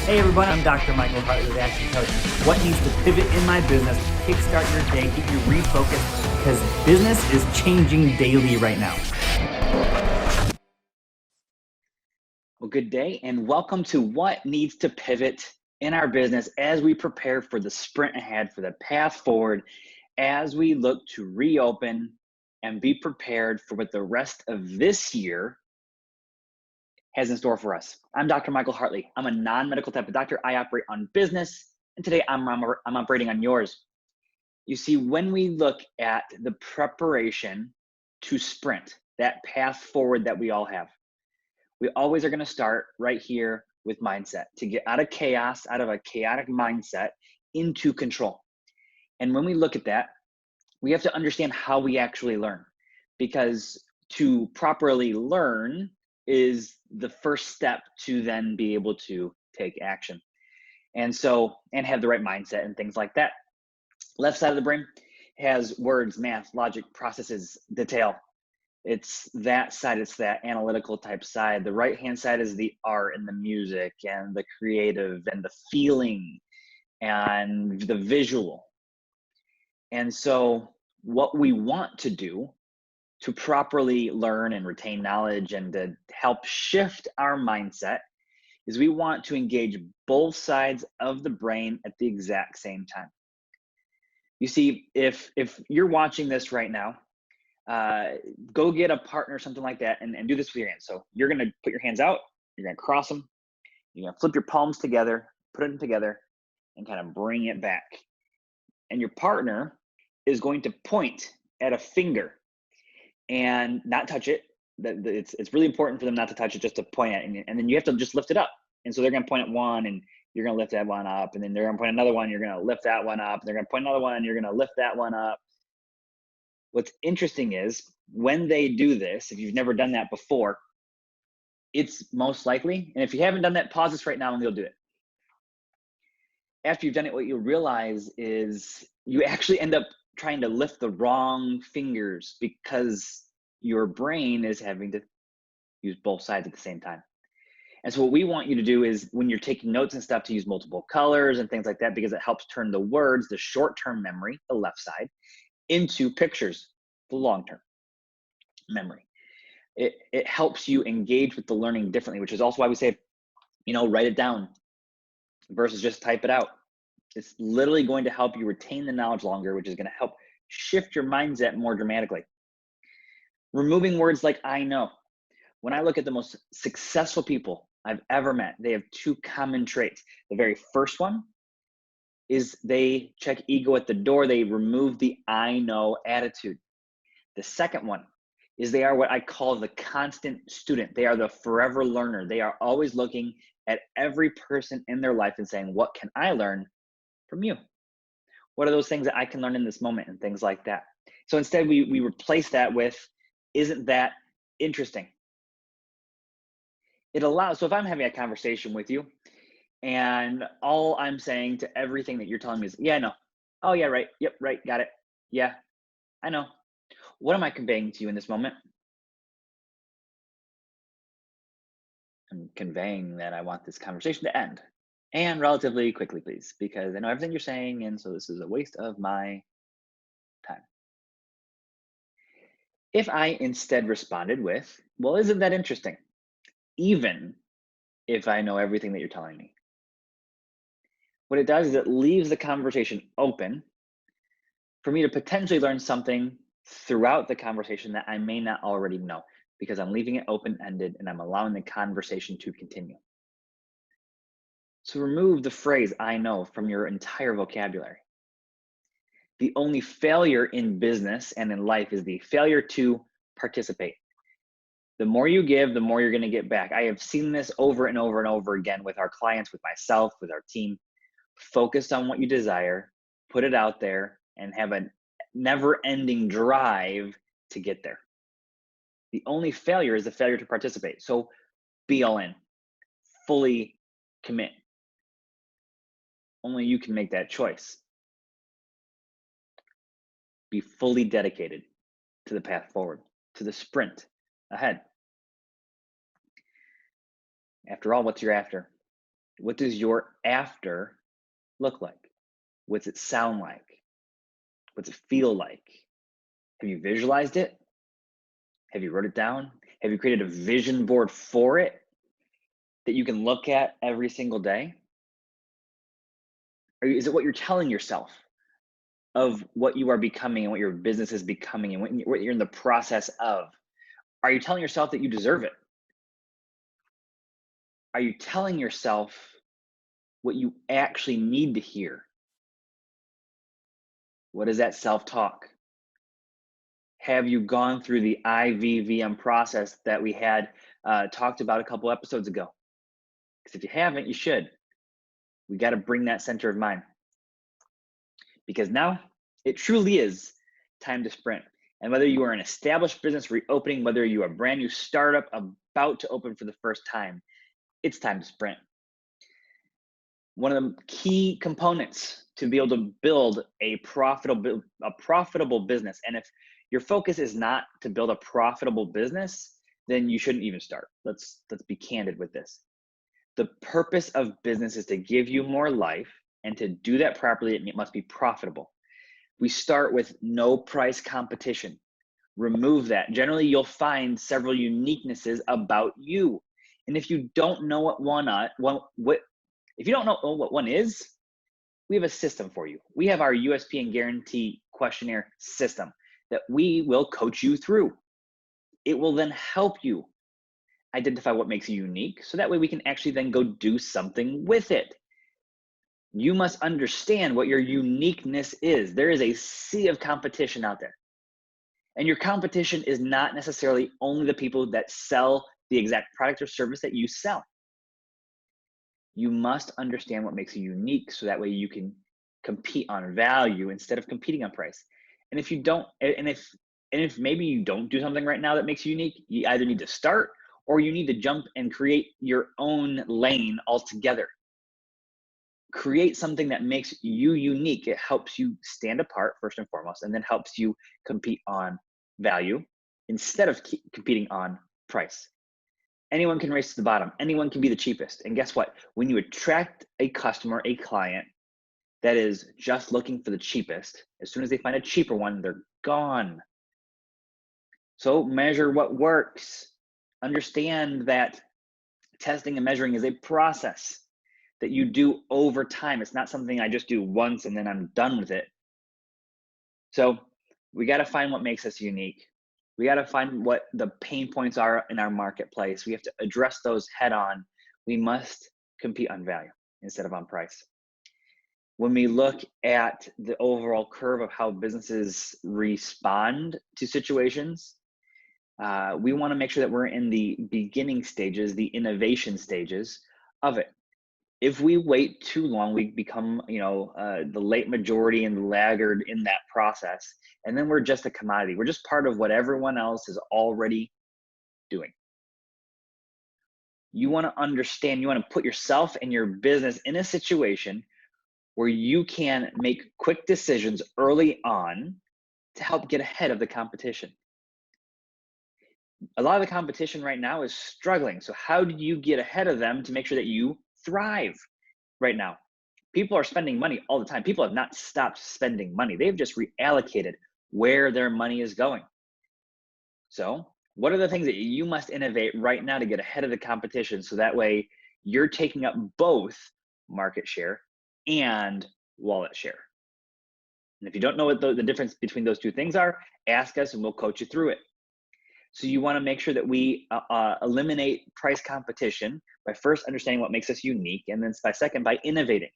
Hey everybody, I'm Dr. Michael Hartley with Action Coach. What needs to pivot in my business, kickstart your day, get you refocused, because business is changing daily right now. Well, good day and welcome to What Needs to Pivot in Our Business as we prepare for the sprint ahead, for the path forward, as we look to reopen and be prepared for what the rest of this year has in store for us. I'm Dr. Michael Hartley. I'm a non-medical type of doctor. I operate on business, and today I'm operating on yours. You see, when we look at the preparation to sprint, that path forward that we all have, we always are going to start right here with mindset to get out of chaos, out of a chaotic mindset into control. And when we look at that, we have to understand how we actually learn, because to properly learn is the first step to then be able to take action. And have the right mindset and things like that. Left side of the brain has words, math, logic, processes, detail. It's that side, it's that analytical type side. The right hand side is the art and the music and the creative and the feeling and the visual. And so what we want to do to properly learn and retain knowledge and to help shift our mindset is we want to engage both sides of the brain at the exact same time. You see, if you're watching this right now, go get a partner, something like that, and do this with your hands. So you're going to put your hands out, you're going to cross them, you're going to flip your palms together, put them together, and kind of bring it back. And your partner is going to point at a finger and not touch it. It's really important for them not to touch it, just to point at it. And then you have to just lift it up. And so they're going to point at one, and you're going to lift that one up. And then they're going to point another one, you're going to lift that one up. And they're going to point another one, and you're going to lift that one up. What's interesting is when they do this, if you've never done that before, it's most likely, and if you haven't done that, pause this right now and you'll do it. After you've done it, what you'll realize is you actually end up trying to lift the wrong fingers because your brain is having to use both sides at the same time. And so what we want you to do is, when you're taking notes and stuff, to use multiple colors and things like that, because it helps turn the words, the short-term memory, the left side, into pictures, the long-term memory. It helps you engage with the learning differently, which is also why we say, write it down versus just type it out. It's literally going to help you retain the knowledge longer, which is going to help shift your mindset more dramatically. Removing words like I know. When I look at the most successful people I've ever met, they have two common traits. The very first one is they check ego at the door. They remove the I know attitude. The second one is they are what I call the constant student. They are the forever learner. They are always looking at every person in their life and saying, what can I learn from you? What are those things that I can learn in this moment, and things like that? So instead we replace that with, isn't that interesting? It allows, so if I'm having a conversation with you and all I'm saying to everything that you're telling me is, yeah, I know. Oh yeah, right. Yep, right. Got it. Yeah, I know. What am I conveying to you in this moment? I'm conveying that I want this conversation to end, and relatively quickly, please, because I know everything you're saying, and so this is a waste of my time. If I instead responded with, well, isn't that interesting? Even if I know everything that you're telling me. What it does is it leaves the conversation open for me to potentially learn something throughout the conversation that I may not already know, because I'm leaving it open-ended and I'm allowing the conversation to continue. So remove the phrase I know from your entire vocabulary. The only failure in business and in life is the failure to participate. The more you give, the more you're going to get back. I have seen this over and over and over again with our clients, with myself, with our team. Focus on what you desire, put it out there, and have a never-ending drive to get there. The only failure is the failure to participate. So be all in, fully commit. Only you can make that choice. Be fully dedicated to the path forward, to the sprint ahead. After all, what's you're after? What does your after look like? What's it sound like? What's it feel like? Have you visualized it? Have you wrote it down? Have you created a vision board for it that you can look at every single day? Or is it what you're telling yourself of what you are becoming and what your business is becoming and what you're in the process of? Are you telling yourself that you deserve it? Are you telling yourself what you actually need to hear? What is that self-talk? Have you gone through the IVVM process that we had talked about a couple episodes ago? Because if you haven't, you should. We got to bring that center of mind, because now it truly is time to sprint. And whether you are an established business reopening, whether you are a brand new startup about to open for the first time, it's time to sprint. One of the key components to be able to build a profitable business, and if your focus is not to build a profitable business, then you shouldn't even start. Let's be candid with this. The purpose of business is to give you more life, and to do that properly, it must be profitable. We start with no price competition. Remove that. Generally, you'll find several uniquenesses about you. And if you don't know if you don't know what one is, we have a system for you. We have our USP and guarantee questionnaire system that we will coach you through. It will then help you identify what makes you unique, so that way we can actually then go do something with it. You must understand what your uniqueness is. There is a sea of competition out there. And your competition is not necessarily only the people that sell the exact product or service that you sell. You must understand what makes you unique, so that way you can compete on value instead of competing on price. And if you don't, and if maybe you don't do something right now that makes you unique, you either need to start or you need to jump and create your own lane altogether. Create something that makes you unique. It helps you stand apart first and foremost, and then helps you compete on value instead of competing on price. Anyone can race to the bottom. Anyone can be the cheapest. And guess what? When you attract a customer, a client that is just looking for the cheapest, as soon as they find a cheaper one, they're gone. So measure what works. Understand that testing and measuring is a process that you do over time. It's not something I just do once and then I'm done with it. So we got to find what makes us unique. We got to find what the pain points are in our marketplace. We have to address those head on. We must compete on value instead of on price. When we look at the overall curve of how businesses respond to situations, we want to make sure that we're in the beginning stages, the innovation stages of it. If we wait too long, we become, the late majority and the laggard in that process. And then we're just a commodity. We're just part of what everyone else is already doing. You want to understand, you want to put yourself and your business in a situation where you can make quick decisions early on to help get ahead of the competition. A lot of the competition right now is struggling. So how do you get ahead of them to make sure that you thrive right now? People are spending money all the time. People have not stopped spending money. They've just reallocated where their money is going. So what are the things that you must innovate right now to get ahead of the competition, so that way you're taking up both market share and wallet share? And if you don't know what the difference between those two things are, ask us and we'll coach you through it. So you want to make sure that we eliminate price competition by first understanding what makes us unique, and then by innovating.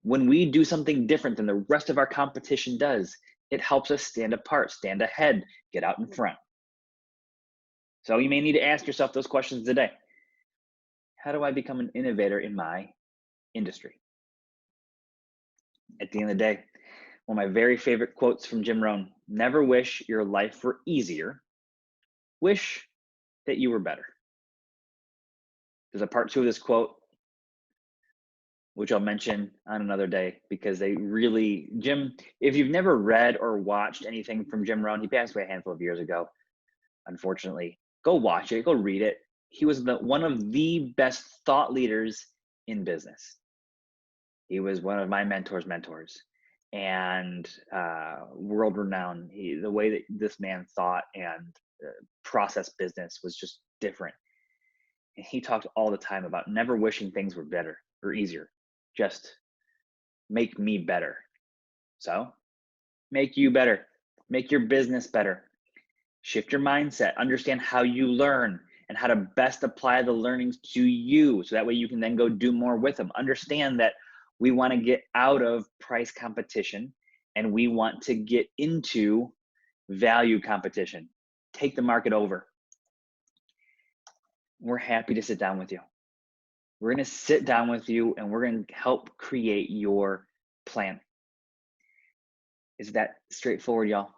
When we do something different than the rest of our competition does, it helps us stand apart, stand ahead, get out in front. So you may need to ask yourself those questions today. How do I become an innovator in my industry? At the end of the day, one of my very favorite quotes from Jim Rohn: never wish your life were easier, wish that you were better. There's a part 2 of this quote, which I'll mention on another day, because Jim, if you've never read or watched anything from Jim Rohn, he passed away a handful of years ago, unfortunately. Go watch it, go read it. He was one of the best thought leaders in business. He was one of my mentors, and world renowned. The way that this man thought and processed business was just different. And he talked all the time about never wishing things were better or easier, just make me better. So make you better, make your business better, shift your mindset, understand how you learn and how to best apply the learnings to you. So that way you can then go do more with them. Understand that we want to get out of price competition and we want to get into value competition. Take the market over. We're happy to sit down with you. We're going to sit down with you and we're going to help create your plan. Is that straightforward, y'all?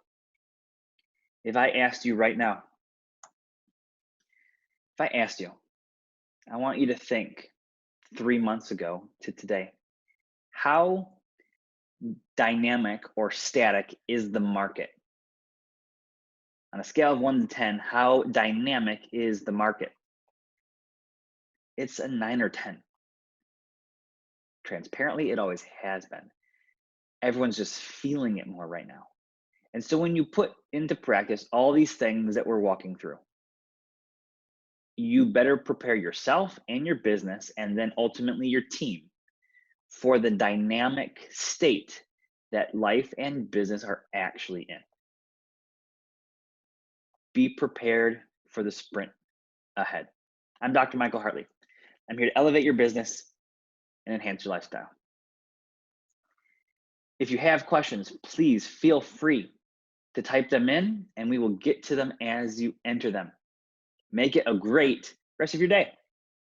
If I asked you right now, I want you to think 3 months ago to today, how dynamic or static is the market? On a scale of 1 to 10, how dynamic is the market? It's a 9 or 10. Transparently, it always has been. Everyone's just feeling it more right now. And so when you put into practice all these things that we're walking through, you better prepare yourself and your business and then ultimately your team for the dynamic state that life and business are actually in. Be prepared for the sprint ahead. I'm Dr. Michael Hartley. I'm here to elevate your business and enhance your lifestyle. If you have questions, please feel free to type them in and we will get to them as you enter them. Make it a great rest of your day.